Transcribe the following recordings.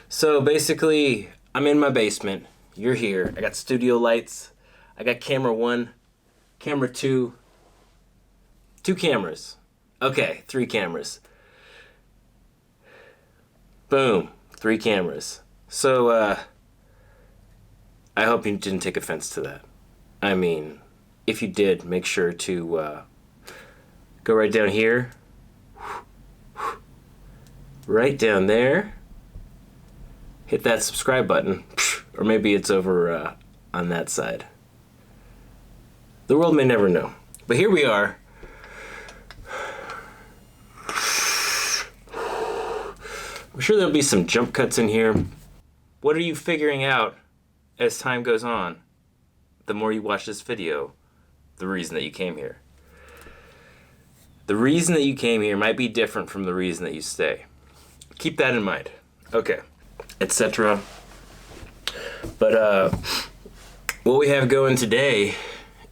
So basically, I'm in my basement. You're here. I got studio lights. I got camera 1, camera 2, 2 cameras. Okay, 3 cameras. Boom, 3 cameras. So, I hope you didn't take offense to that. I mean, if you did, make sure to go right down here. Right down there. Hit that subscribe button. Or maybe it's over on that side. The world may never know. But here we are. I'm sure there'll be some jump cuts in here. What are you figuring out as time goes on? The more you watch this video, the reason that you came here. The reason that you came here might be different from the reason that you stay. Keep that in mind. Okay, etc. But what we have going today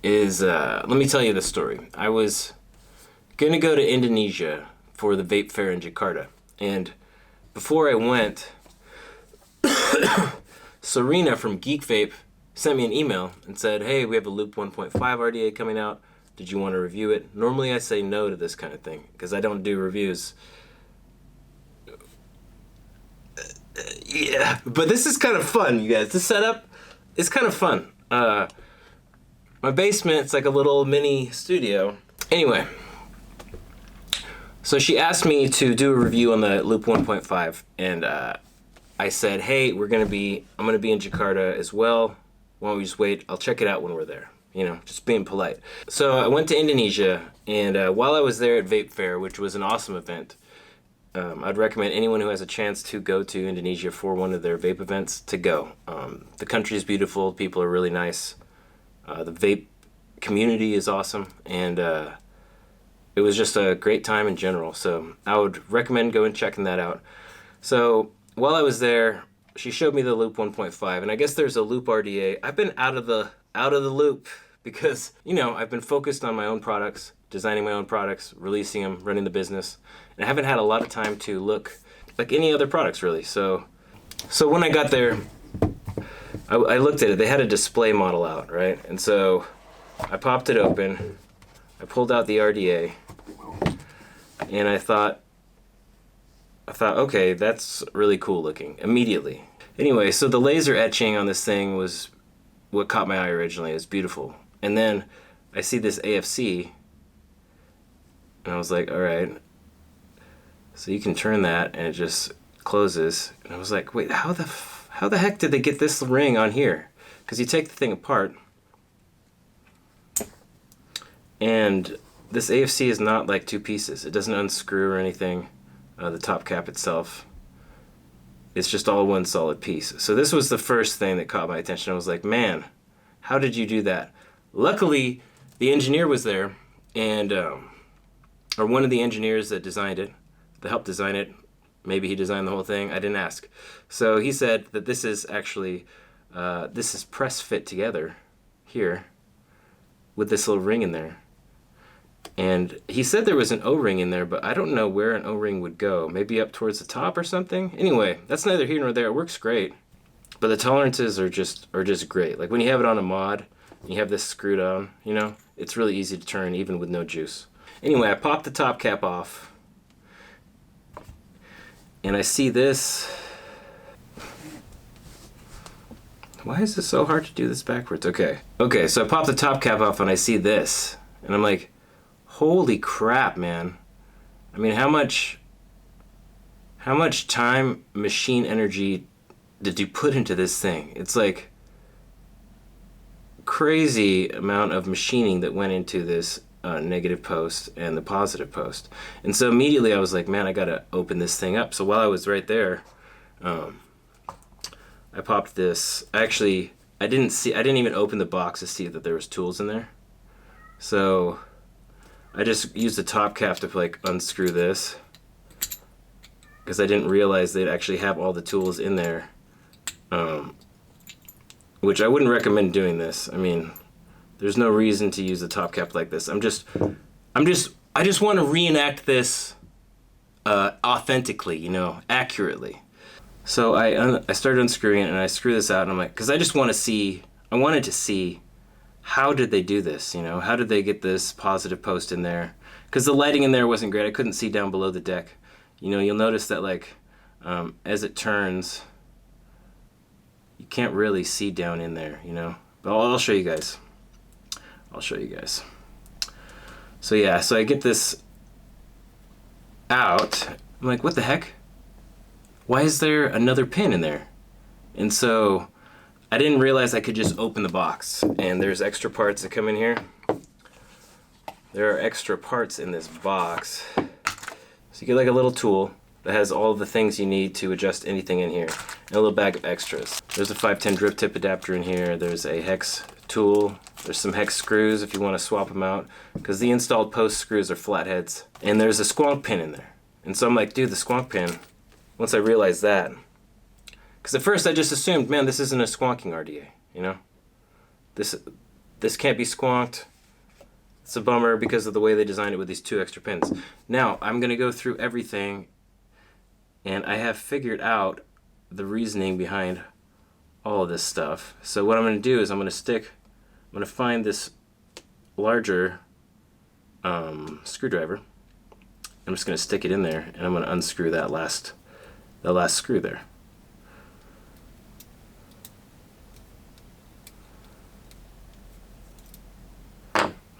is, let me tell you the story. I was gonna go to Indonesia for the Vape Fair in Jakarta. And before I went, Serena from GEEKVAPE sent me an email and said, hey, we have a LOOP 1.5 RDA coming out. Did you want to review it? Normally I say no to this kind of thing because I don't do reviews. Yeah, but this is kind of fun, you guys. This setup is kind of fun. My basement, it's like a little mini studio. Anyway, so she asked me to do a review on the LOOP 1.5, and I said, hey, I'm gonna be in Jakarta as well. Why don't we just wait? I'll check it out when we're there. You know, just being polite. So I went to Indonesia, and while I was there at Vape Fair, which was an awesome event, I'd recommend anyone who has a chance to go to Indonesia for one of their vape events to go. The country is beautiful, people are really nice, the vape community is awesome, and it was just a great time in general, so I would recommend going and checking that out. So while I was there, she showed me the LOOP 1.5, and I guess there's a LOOP RDA. I've been out of the loop because, you know, I've been focused on my own products, designing my own products, releasing them, running the business, and I haven't had a lot of time to look like any other products really. So when I got there, I looked at it. They had a display model out, right? And so I popped it open, I pulled out the RDA, and I thought, okay, that's really cool looking, immediately. Anyway, so the laser etching on this thing was what caught my eye originally. It was beautiful. And then I see this AFC, and I was like, all right. So you can turn that, and it just closes. And I was like, wait, how the heck did they get this ring on here? Because you take the thing apart, and this AFC is not like 2 pieces. It doesn't unscrew or anything. The top cap itself, it's just all one solid piece. So this was the first thing that caught my attention. I was like, man, how did you do that? Luckily, the engineer was there, and or one of the engineers that designed it, that helped design it. Maybe he designed the whole thing. I didn't ask. So he said that this is actually this is press fit together here with this little ring in there. And he said there was an O-ring in there, but I don't know where an O-ring would go. Maybe up towards the top or something. Anyway, that's neither here nor there. It works great, but the tolerances are just great. Like when you have it on a mod, and you have this screwed on, you know, it's really easy to turn even with no juice. Anyway, I popped the top cap off, and I see this. Why is this so hard to do this backwards? Okay, so I pop the top cap off, and I see this, and I'm like, holy crap, man. I mean, how much time, machine energy did you put into this thing? It's like crazy amount of machining that went into this negative post and the positive post. And so immediately I was like, man, I gotta open this thing up. So while I was right there, I popped this. Actually, I didn't even open the box to see that there was tools in there. So I just used the top cap to like unscrew this because I didn't realize they'd actually have all the tools in there, which I wouldn't recommend doing this. I mean, there's no reason to use the top cap like this. I just want to reenact this authentically, you know, accurately. So I started unscrewing it, and I screw this out, and I'm like, because I just want to see, I wanted to see how did they do this, you know? How did they get this positive post in there? Because the lighting in there wasn't great. I couldn't see down below the deck. You know, you'll notice that, like, as it turns, you can't really see down in there, you know? But I'll show you guys. I'll show you guys. So yeah, so I get this out. I'm like, what the heck? Why is there another pin in there? And so I didn't realize I could just open the box, and there's extra parts that come in here. There are extra parts in this box. So you get like a little tool that has all the things you need to adjust anything in here, and a little bag of extras. There's a 510 drip tip adapter in here. There's a hex tool. There's some hex screws if you want to swap them out, because the installed post screws are flatheads. And there's a squonk pin in there. And so I'm like, dude, the squonk pin, once I realized that, because at first I just assumed, man, this isn't a squonking RDA, you know? This can't be squonked. It's a bummer because of the way they designed it with these 2 extra pins. Now, I'm going to go through everything, and I have figured out the reasoning behind all of this stuff. So what I'm going to do is I'm going to find this larger screwdriver. I'm just going to stick it in there, and I'm going to unscrew that last screw there.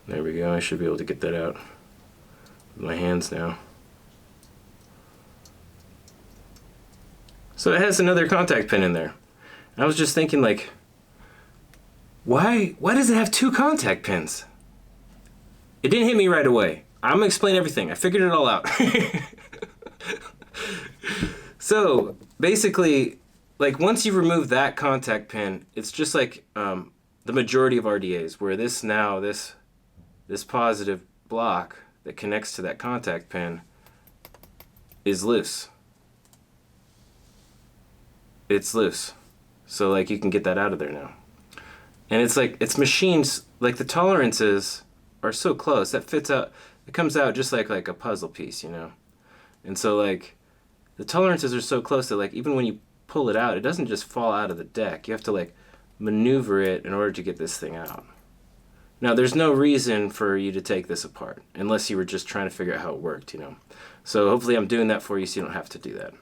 There we go. I should be able to get that out with my hands now. So it has another contact pin in there. And I was just thinking, like, why does it have 2 contact pins? It didn't hit me right away. I'm gonna explain everything. I figured it all out. So basically, like, once you remove that contact pin, it's just like the majority of RDAs, where this positive block that connects to that contact pin is loose. It's loose. So like you can get that out of there now. And it's like, it's machines, like the tolerances are so close that fits out, it comes out just like a puzzle piece, you know? And so like the tolerances are so close that like even when you pull it out, it doesn't just fall out of the deck. You have to like maneuver it in order to get this thing out. Now there's no reason for you to take this apart unless you were just trying to figure out how it worked, you know? So hopefully I'm doing that for you so you don't have to do that.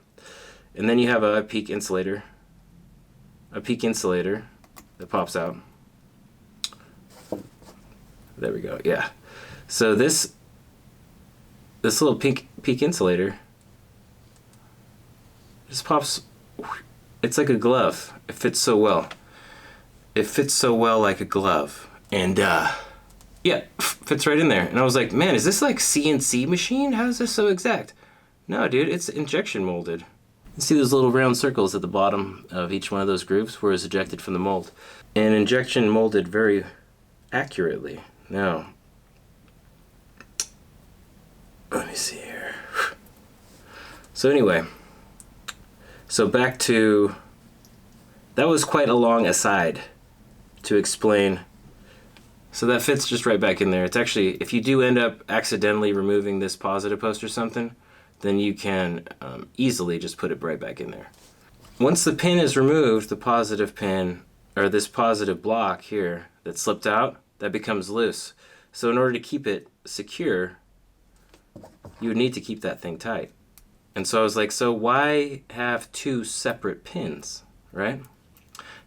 And then you have a peak insulator. A peak insulator that pops out. There we go, yeah. So this little peak insulator just pops, it's like a glove. It fits so well. It fits so well like a glove. And yeah, fits right in there. And I was like, man, is this like CNC machine? How is this so exact? No, dude, it's injection molded. You see those little round circles at the bottom of each one of those grooves where it's ejected from the mold. And injection molded very accurately. Now, let me see here. So anyway, so back to, that was quite a long aside to explain. So that fits just right back in there. It's actually, if you do end up accidentally removing this positive post or something, then you can easily just put it right back in there. Once the pin is removed, the positive pin, or this positive block here that slipped out, that becomes loose. So in order to keep it secure, you would need to keep that thing tight. And so I was like, so why have 2 separate pins, right?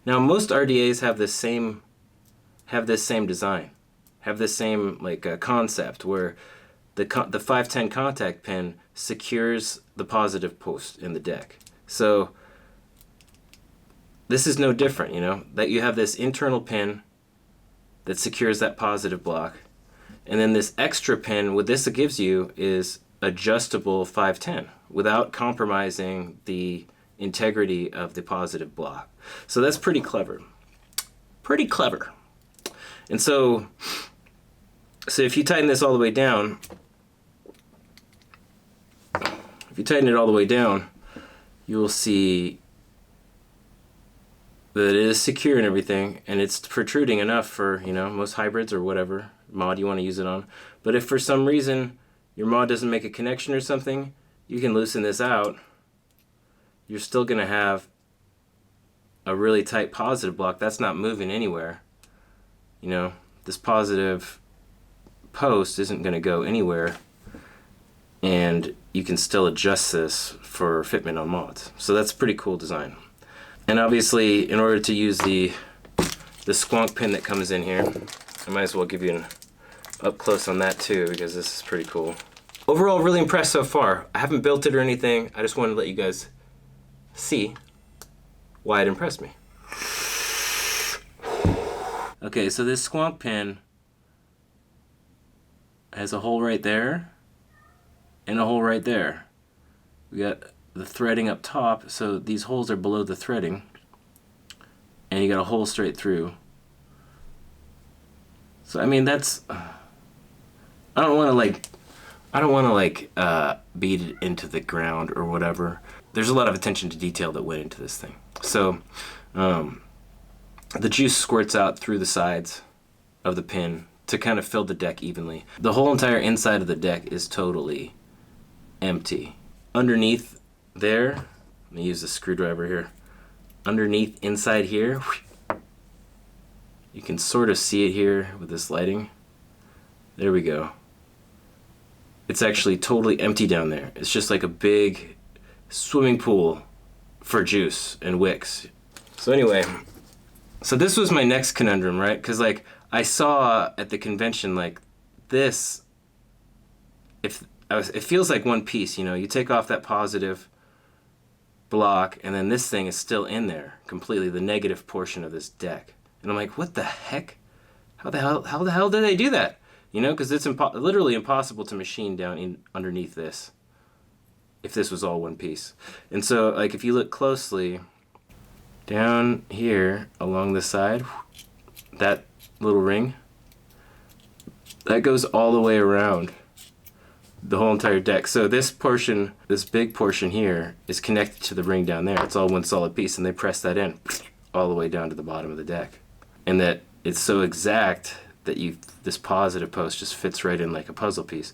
Now most RDAs have this same design, have this same like concept where the 510 contact pin secures the positive post in the deck. So this is no different, you know, that you have this internal pin that secures that positive block, and then this extra pin, what this gives you is adjustable 510 without compromising the integrity of the positive block. So that's pretty clever. Pretty clever. And so if you tighten this all the way down, you will see that it is secure and everything, and it's protruding enough for, you know, most hybrids or whatever mod you want to use it on. But if for some reason your mod doesn't make a connection or something, you can loosen this out you're still going to have a really tight positive block. That's not moving anywhere. You know, this positive post isn't going to go anywhere, and you can still adjust this for fitment on mods. So that's a pretty cool design. And obviously, in order to use the squonk pin that comes in here, I might as well give you an up close on that too, because this is pretty cool. Overall, really impressed so far. I haven't built it or anything. I just wanted to let you guys see why it impressed me. Okay, so this squonk pin has a hole right there and a hole right there. We got the threading up top, so these holes are below the threading, and you got a hole straight through. So I mean, that's, I don't want to beat it into the ground or whatever. There's a lot of attention to detail that went into this thing. So the juice squirts out through the sides of the pin to kind of fill the deck evenly. The whole entire inside of the deck is totally empty. Underneath there, let me use the screwdriver here. Underneath inside here, you can sort of see it here with this lighting. There we go. It's actually totally empty down there. It's just like a big swimming pool for juice and wicks. So anyway, so this was my next conundrum, right? Because like I saw at the convention, like this, it feels like one piece, you know, you take off that positive block and then this thing is still in there completely, the negative portion of this deck. And I'm like, what the heck? How the hell did they do that? You know, because it's literally impossible to machine down underneath this if this was all one piece. And so like if you look closely down here along the side, that little ring, that goes all the way around the whole entire deck. So this portion, this big portion here, is connected to the ring down there. It's all one solid piece, and they press that in all the way down to the bottom of the deck. And that it's so exact that this positive post just fits right in like a puzzle piece.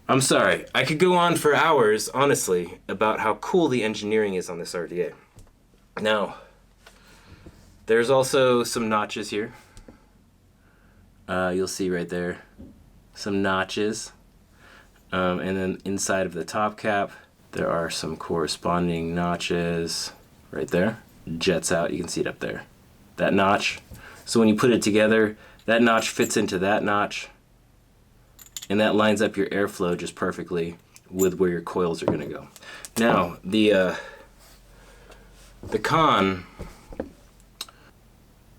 I'm sorry, I could go on for hours, honestly, about how cool the engineering is on this RDA. Now, there's also some notches here. You'll see right there, some notches. And then inside of the top cap, there are some corresponding notches right there. Jets out, you can see it up there. That notch. So when you put it together, that notch fits into that notch, and that lines up your airflow just perfectly with where your coils are gonna go. Now, the con,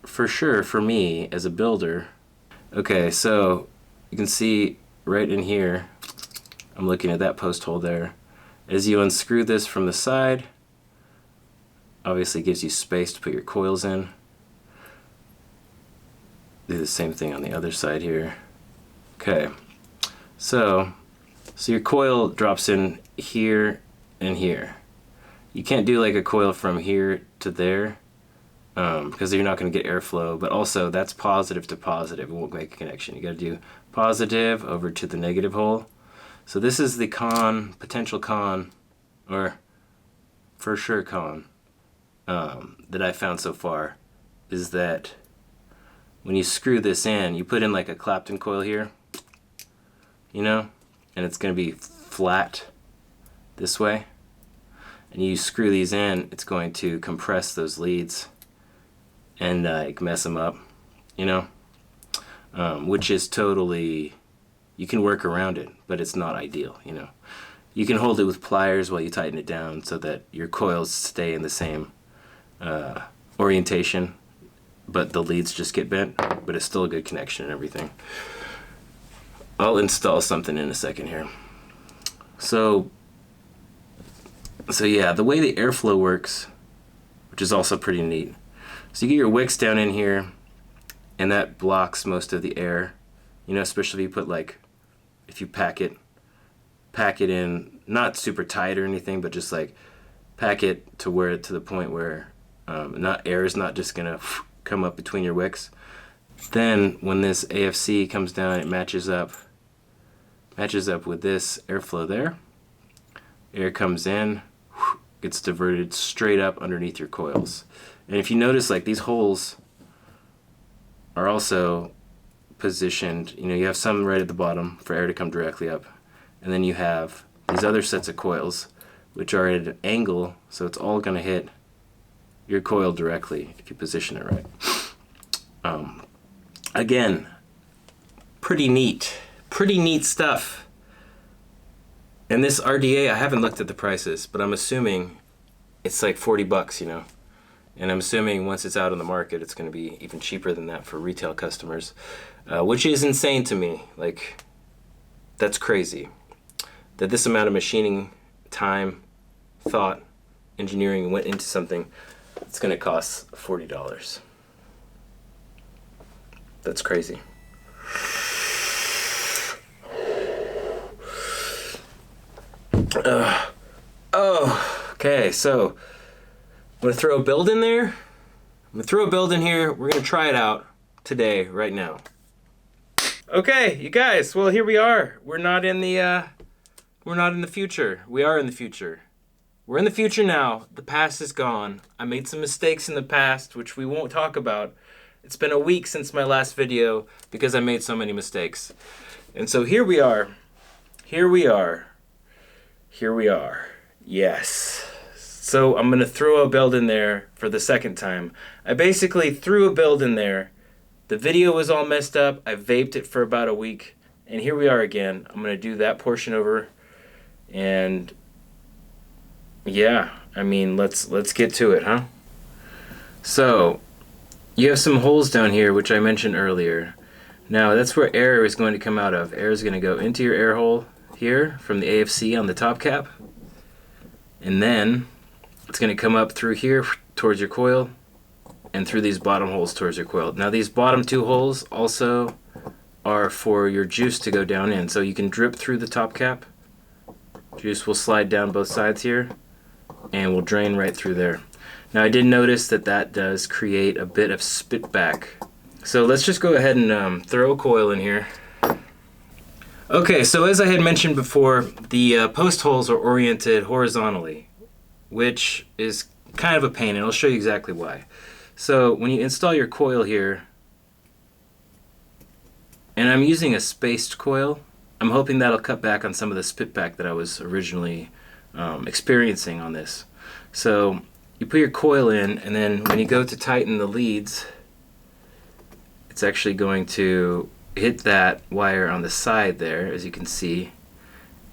for sure, for me as a builder, okay, so you can see right in here, I'm looking at that post hole there. As you unscrew this from the side, obviously it gives you space to put your coils in. Do the same thing on the other side here. Okay, so your coil drops in here and here. You can't do like a coil from here to there because you're not going to get airflow, but also that's positive to positive. It won't make a connection. You got to do positive over to the negative hole. So this is the con, potential con, or for sure con, that I found so far, is that when you screw this in, you put in like a Clapton coil here, you know, and it's going to be flat this way. And you screw these in, it's going to compress those leads and mess them up, you know, which is totally, you can work around it, but it's not ideal, you know. You can hold it with pliers while you tighten it down so that your coils stay in the same orientation, but the leads just get bent, but it's still a good connection and everything. I'll install something in a second here. So yeah, the way the airflow works, which is also pretty neat. So you get your wicks down in here, and that blocks most of the air, you know, especially if you put like, if you pack it in, not super tight or anything, but just like pack it to the point where air is not just gonna come up between your wicks. Then when this AFC comes down, it matches up with this airflow there. Air comes in, gets diverted straight up underneath your coils. And if you notice, like, these holes are also positioned, you know, you have some right at the bottom for air to come directly up, and then you have these other sets of coils which are at an angle, so it's all going to hit your coil directly if you position it right. Again, pretty neat stuff. And this RDA, I haven't looked at the prices, but I'm assuming it's like 40 bucks, you know. And I'm assuming once it's out on the market, it's going to be even cheaper than that for retail customers, which is insane to me. Like, that's crazy that this amount of machining time, thought, engineering went into something that's going to cost $40. That's crazy. Okay, so I'm gonna throw a build in there. I'm gonna throw a build in here. We're gonna try it out today, right now. Okay, you guys. Well, here we are. We're not in the future. We are in the future. We're in the future now. The past is gone. I made some mistakes in the past, which we won't talk about. It's been a week since my last video because I made so many mistakes. And so here we are. Here we are. Here we are. Yes. So I'm going to throw a build in there for the second time. I basically threw a build in there. The video was all messed up. I vaped it for about a week. And here we are again. I'm going to do that portion over. And yeah, I mean, let's get to it, huh? So you have some holes down here, which I mentioned earlier. Now that's where air is going to come out of. Air is going to go into your air hole here from the AFC on the top cap. And then it's going to come up through here towards your coil and through these bottom holes towards your coil. Now these bottom two holes also are for your juice to go down in. So you can drip through the top cap. Juice will slide down both sides here and will drain right through there. Now I did notice that that does create a bit of spit back. So let's just go ahead and throw a coil in here. Okay, so as I had mentioned before, the post holes are oriented horizontally, which is kind of a pain, and I'll show you exactly why. So when you install your coil here, and I'm using a spaced coil, I'm hoping that'll cut back on some of the spit back that I was originally experiencing on this. So you put your coil in, and then when you go to tighten the leads, it's actually going to hit that wire on the side there, as you can see.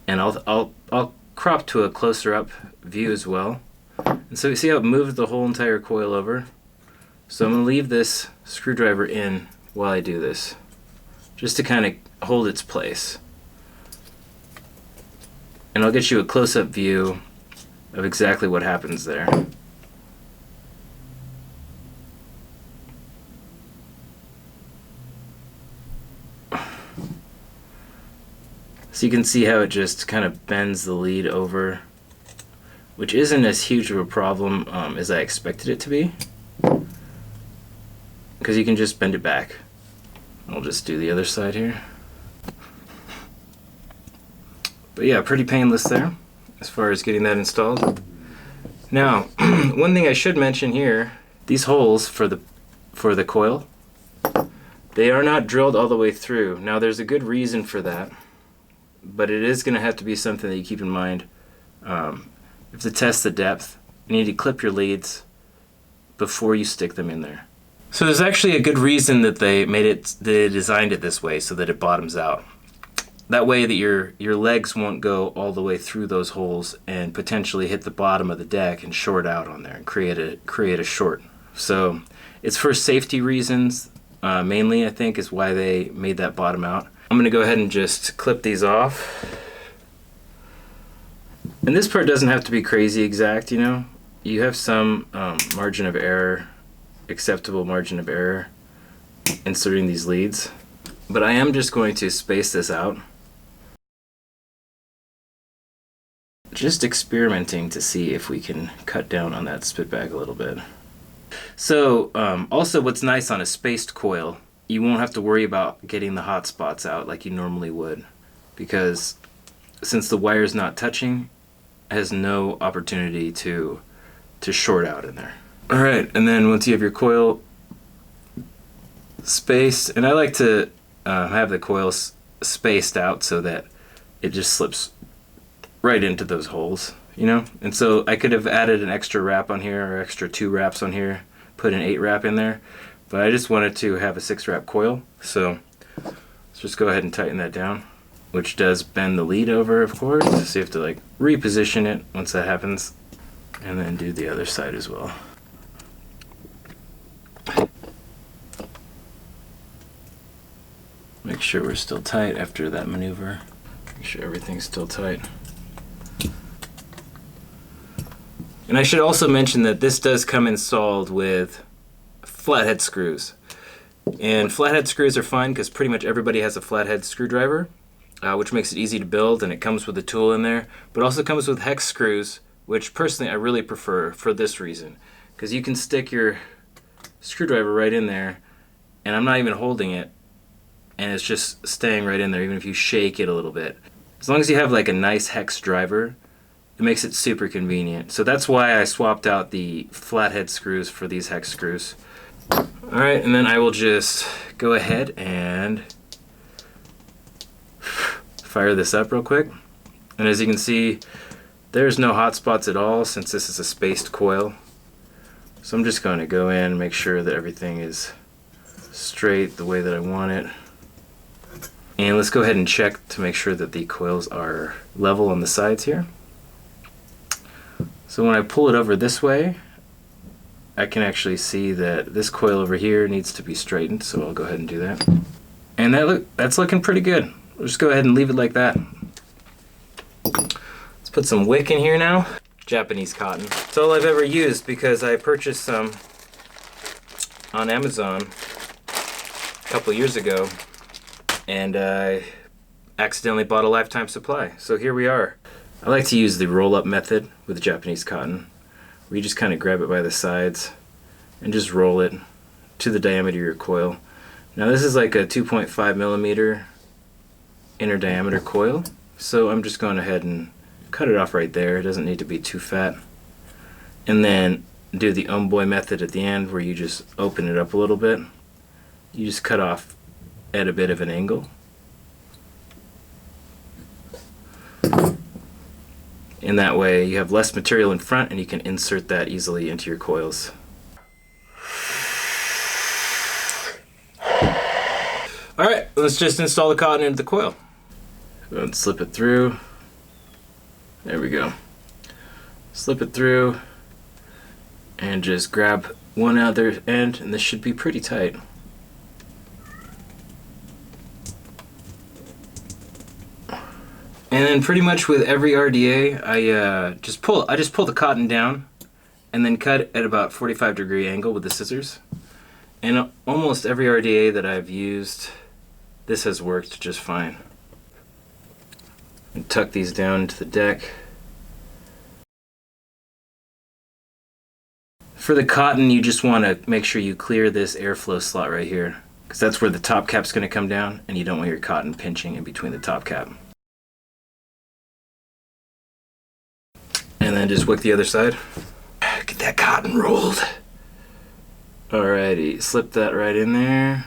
And I'll crop to a closer up view as well. And so you see how it moved the whole entire coil over? So I'm going to leave this screwdriver in while I do this, just to kind of hold its place. And I'll get you a close-up view of exactly what happens there. So you can see how it just kind of bends the lead over, which isn't as huge of a problem as I expected it to be, because you can just bend it back. I'll just do the other side here. But yeah, pretty painless there as far as getting that installed. Now, one thing I should mention here, these holes for the coil, they are not drilled all the way through. Now there's a good reason for that, but it is going to have to be something that you keep in mind. If to test the depth, you need to clip your leads before you stick them in there. So there's actually a good reason that they designed it this way, so that it bottoms out. That way that your legs won't go all the way through those holes and potentially hit the bottom of the deck and short out on there and create a short. So it's for safety reasons, mainly, I think, is why they made that bottom out. I'm going to go ahead and just clip these off. And this part doesn't have to be crazy exact, you know. You have some margin of error, acceptable margin of error, inserting these leads. But I am just going to space this out. Just experimenting to see if we can cut down on that spit bag a little bit. So also what's nice on a spaced coil, you won't have to worry about getting the hot spots out like you normally would, because since the wire's not touching, has no opportunity to short out in there. All right, and then once you have your coil spaced, and I like to have the coils spaced out so that it just slips right into those holes, you know? And so I could have added an extra wrap on here or extra 2 wraps on here, put an 8 wrap in there, but I just wanted to have a 6 wrap coil. So let's just go ahead and tighten that down, which does bend the lead over, of course. So you have to like reposition it once that happens, and then do the other side as well. Make sure we're still tight after that maneuver. Make sure everything's still tight. And I should also mention that this does come installed with flathead screws. And flathead screws are fine because pretty much everybody has a flathead screwdriver, which makes it easy to build, and it comes with a tool in there. But also comes with hex screws, which personally I really prefer for this reason. Because you can stick your screwdriver right in there, and I'm not even holding it, and it's just staying right in there even if you shake it a little bit. As long as you have like a nice hex driver, it makes it super convenient. So that's why I swapped out the flathead screws for these hex screws. Alright, and then I will just go ahead and fire this up real quick. And as you can see, there's no hot spots at all since this is a spaced coil. So I'm just going to go in and make sure that everything is straight the way that I want it. And let's go ahead and check to make sure that the coils are level on the sides here. So when I pull it over this way, I can actually see that this coil over here needs to be straightened, so I'll go ahead and do that. And that's looking pretty good. We'll just go ahead and leave it like that. Let's put some wick in here now. Japanese cotton. It's all I've ever used because I purchased some on Amazon a couple years ago, and I accidentally bought a lifetime supply. So here we are. I like to use the roll-up method with Japanese cotton, where you just kind of grab it by the sides and just roll it to the diameter of your coil. Now this is like a 2.5 millimeter inner diameter coil, so I'm just going ahead and cut it off right there. It doesn't need to be too fat. And then do the boy method at the end, where you just open it up a little bit. You just cut off at a bit of an angle. And that way you have less material in front and you can insert that easily into your coils. Alright, let's just install the cotton into the coil. Go ahead and slip it through. There we go. Slip it through and just grab one other end, and this should be pretty tight. And then pretty much with every RDA, I just pull the cotton down and then cut at about 45-degree angle with the scissors. And almost every RDA that I've used, this has worked just fine. And tuck these down into the deck. For the cotton, you just want to make sure you clear this airflow slot right here, because that's where the top cap's going to come down, and you don't want your cotton pinching in between the top cap. And then just wick the other side. Get that cotton rolled. Alrighty, slip that right in there.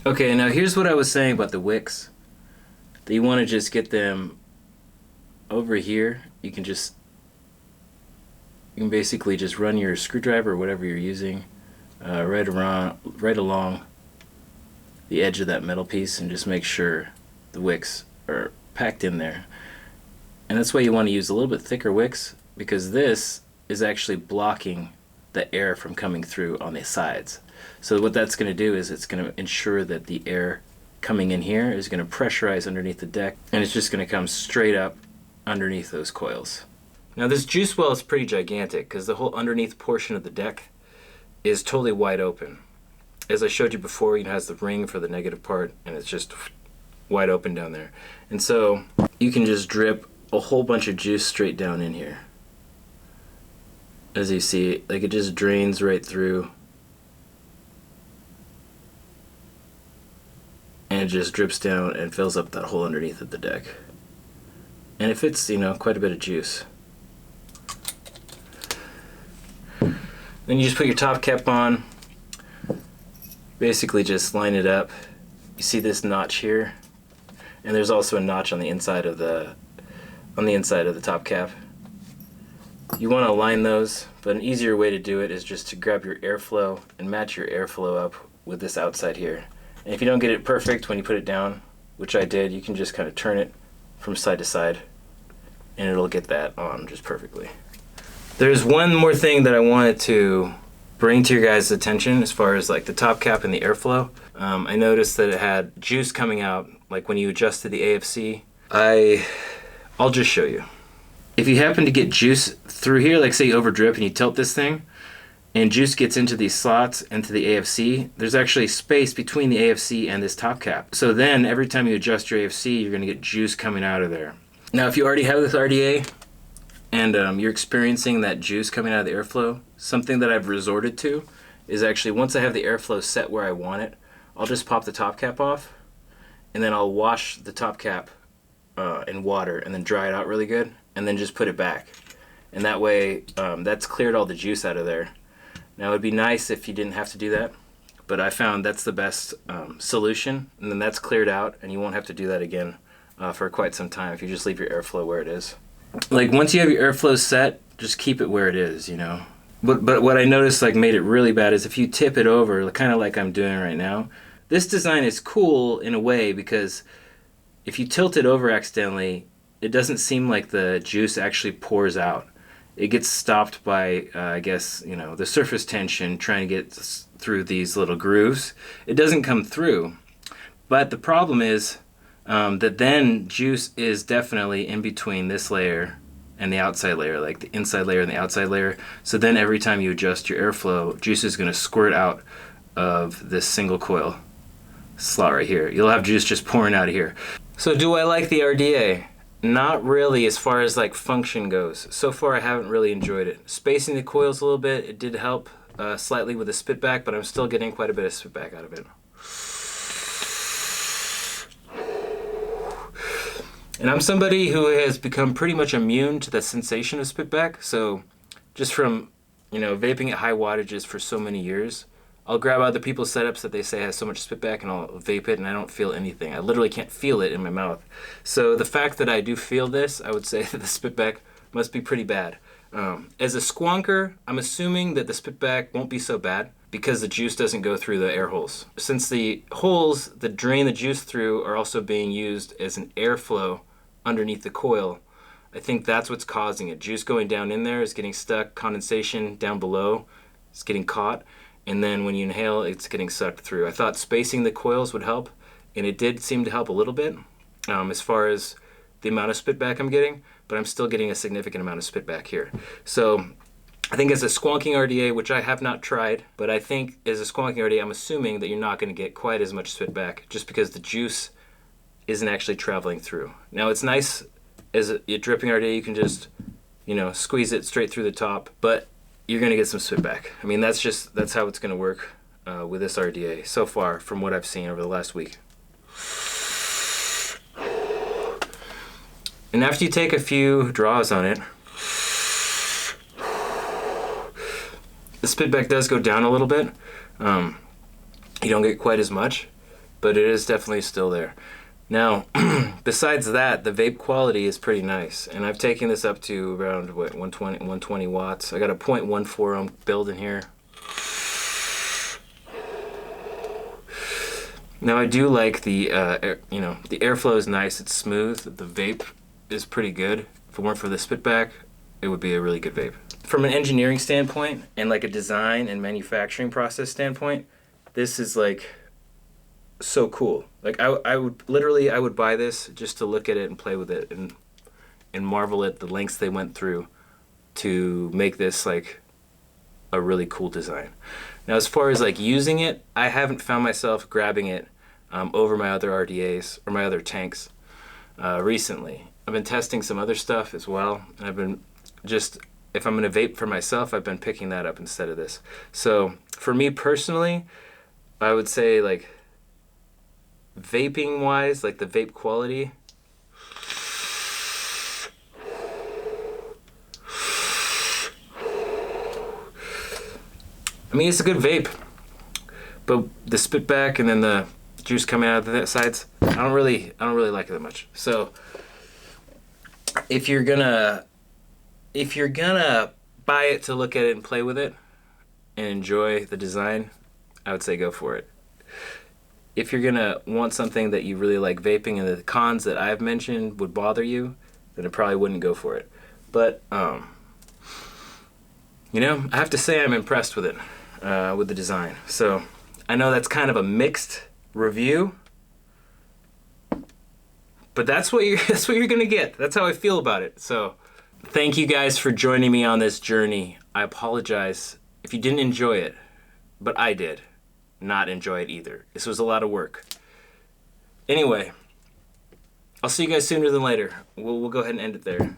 Okay, now here's what I was saying about the wicks. That you want to just get them over here. You can basically just run your screwdriver or whatever you're using right along the edge of that metal piece, and just make sure the wicks are packed in there. And that's why you want to use a little bit thicker wicks, because this is actually blocking the air from coming through on the sides. So what that's going to do is it's going to ensure that the air coming in here is going to pressurize underneath the deck, and it's just going to come straight up underneath those coils. Now this juice well is pretty gigantic because the whole underneath portion of the deck is totally wide open. as I showed you before, it has the ring for the negative part, and it's just wide open down there. And so you can just drip a whole bunch of juice straight down in here. As you see, like, it just drains right through. And it just drips down and fills up that hole underneath of the deck. And it fits, you know, quite a bit of juice. Then you just put your top cap on. Basically just line it up. You see this notch here? And there's also a notch on the inside of the top cap. You want to align those, but an easier way to do it is just to grab your airflow and match your airflow up with this outside here. And if you don't get it perfect when you put it down, which I did, you can just kind of turn it from side to side and it'll get that on just perfectly. There's one more thing that I wanted to bring to your guys' attention as far as like the top cap and the airflow. I noticed that it had juice coming out, like when you adjusted the AFC. I'll just show you. If you happen to get juice through here, like say you over drip and you tilt this thing, and juice gets into these slots, into the AFC, there's actually space between the AFC and this top cap. So then every time you adjust your AFC, you're gonna get juice coming out of there. Now if you already have this RDA, and you're experiencing that juice coming out of the airflow, something that I've resorted to is actually, once I have the airflow set where I want it, I'll just pop the top cap off, and then I'll wash the top cap in water and then dry it out really good, and then just put it back. And that way, that's cleared all the juice out of there. Now it'd be nice if you didn't have to do that, but I found that's the best solution, and then that's cleared out, and you won't have to do that again for quite some time if you just leave your airflow where it is. Like once you have your airflow set, just keep it where it is, you know. But what I noticed like made it really bad is if you tip it over, kind of like I'm doing right now. This design is cool in a way because if you tilt it over accidentally, it doesn't seem like the juice actually pours out. It gets stopped by, I guess, you know, the surface tension trying to get through these little grooves. It doesn't come through. But the problem is that then juice is definitely in between this layer and the outside layer, like the inside layer and the outside layer. So then every time you adjust your airflow, juice is going to squirt out of this single coil slot right here. You'll have juice just pouring out of here. So do I like the RDA? Not really as far as like function goes. So far I haven't really enjoyed it. Spacing the coils a little bit, it did help slightly with the spit back, but I'm still getting quite a bit of spit back out of it. And I'm somebody who has become pretty much immune to the sensation of spit back. So just from, you know, vaping at high wattages for so many years, I'll grab other people's setups that they say has so much spit back and I'll vape it and I don't feel anything. I literally can't feel it in my mouth. So the fact that I do feel this, I would say that the spit back must be pretty bad. As a squonker, I'm assuming that the spit back won't be so bad because the juice doesn't go through the air holes. Since the holes that drain the juice through are also being used as an airflow underneath the coil, I think that's what's causing it. Juice going down in there is getting stuck, condensation down below is getting caught, and then when you inhale, it's getting sucked through. I thought spacing the coils would help, and it did seem to help a little bit as far as the amount of spit back I'm getting, but I'm still getting a significant amount of spit back here. So I think as a squonking RDA, which I have not tried, but I think as a squonking RDA, I'm assuming that you're not going to get quite as much spit back just because the juice isn't actually traveling through. Now it's nice as a dripping RDA, you can just, you know, squeeze it straight through the top, but you're gonna get some spit back. I mean, that's how it's gonna work with this RDA so far from what I've seen over the last week. And after you take a few draws on it, the spit back does go down a little bit. You don't get quite as much, but it is definitely still there. Now, besides that, the vape quality is pretty nice, and I've taken this up to around, what, 120 watts. I got a 0.14 ohm build in here. Now, I do like the, the airflow is nice, it's smooth, the vape is pretty good. If it weren't for the spit back, it would be a really good vape. From an engineering standpoint, and like a design and manufacturing process standpoint, this is like so cool. Like I would buy this just to look at it and play with it and marvel at the lengths they went through to make this like a really cool design. Now, as far as like using it, I haven't found myself grabbing it over my other RDAs or my other tanks recently. I've been testing some other stuff as well, and I've been just, if I'm going to vape for myself, I've been picking that up instead of this. So for me personally, I would say like vaping wise, like the vape quality, I mean, it's a good vape, but the spit back and then the juice coming out of the sides, I don't really like it that much. So if you're gonna buy it to look at it and play with it and enjoy the design, I would say go for it. If you're gonna want something that you really like vaping and the cons that I've mentioned would bother you, then I probably wouldn't go for it. But you know, I have to say I'm impressed with it, with the design. So I know that's kind of a mixed review, but that's what you're gonna get. That's how I feel about it. So thank you guys for joining me on this journey. I apologize if you didn't enjoy it, but I did not enjoy it either. This was a lot of work. Anyway, I'll see you guys sooner than later. We'll go ahead and end it there.